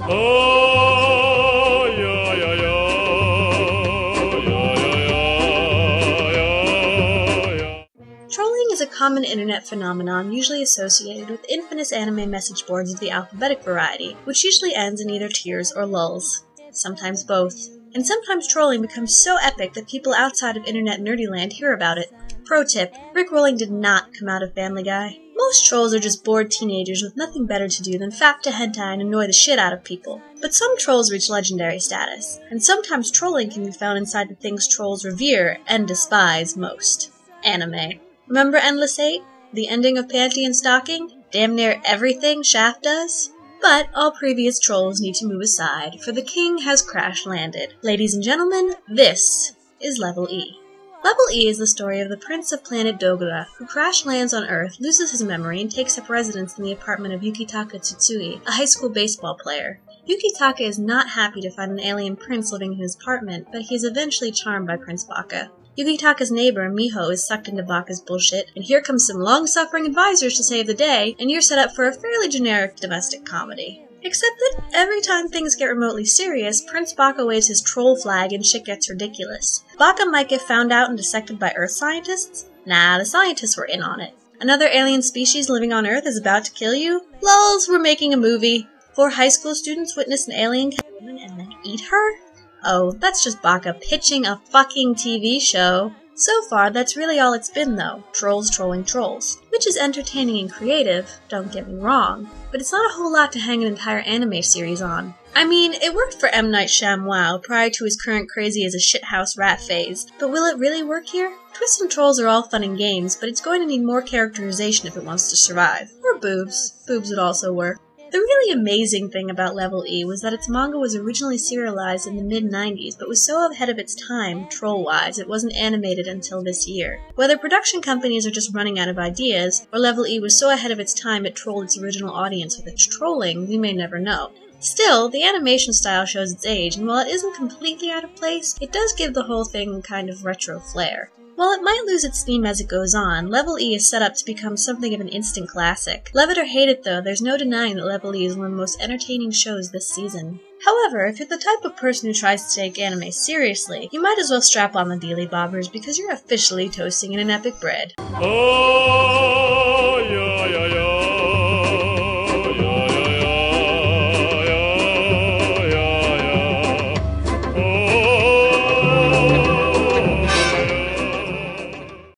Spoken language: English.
Oh, yeah, yeah, yeah, yeah, yeah. Trolling is a common internet phenomenon usually associated with infamous anime message boards of the alphabetic variety, which usually ends in either tears or lulls. Sometimes both. And sometimes trolling becomes so epic that people outside of internet nerdy land hear about it. Pro tip, Rickrolling did not come out of Family Guy. Most trolls are just bored teenagers with nothing better to do than fact to hentai and annoy the shit out of people. But some trolls reach legendary status, and sometimes trolling can be found inside the things trolls revere and despise most. Anime. Remember Endless 8? The ending of Panty and Stocking? Damn near everything Shaft does? But all previous trolls need to move aside, for the king has crash-landed. Ladies and gentlemen, this is Level E. Level E is the story of the prince of planet Dogura, who crash-lands on Earth, loses his memory, and takes up residence in the apartment of Yukitaka Tsutsui, a high school baseball player. Yukitaka is not happy to find an alien prince living in his apartment, but he is eventually charmed by Prince Baka. Yukitaka's neighbor, Miho, is sucked into Baka's bullshit, and here comes some long-suffering advisors to save the day, and you're set up for a fairly generic domestic comedy. Except that every time things get remotely serious, Prince Baka waves his troll flag and shit gets ridiculous. Baka might get found out and dissected by Earth scientists? Nah, the scientists were in on it. Another alien species living on Earth is about to kill you? Lulz, we're making a movie. 4 high school students witness an alien kill a woman and then eat her? Oh, that's just Baka pitching a fucking TV show. So far, that's really all it's been, though. Trolls trolling trolls. Which is entertaining and creative, don't get me wrong, but it's not a whole lot to hang an entire anime series on. I mean, it worked for M. Night Shyamalan prior to his current crazy as a shithouse rat phase, but will it really work here? Twists and trolls are all fun and games, but it's going to need more characterization if it wants to survive. Or boobs. Boobs would also work. The really amazing thing about Level E was that its manga was originally serialized in the mid-90s, but was so ahead of its time, troll-wise, it wasn't animated until this year. Whether production companies are just running out of ideas, or Level E was so ahead of its time it trolled its original audience with its trolling, we may never know. Still, the animation style shows its age, and while it isn't completely out of place, it does give the whole thing kind of retro flair. While it might lose its steam as it goes on, Level E is set up to become something of an instant classic. Love it or hate it though, there's no denying that Level E is one of the most entertaining shows this season. However, if you're the type of person who tries to take anime seriously, you might as well strap on the dealy bobbers because you're officially toasting in an epic bread. Oh!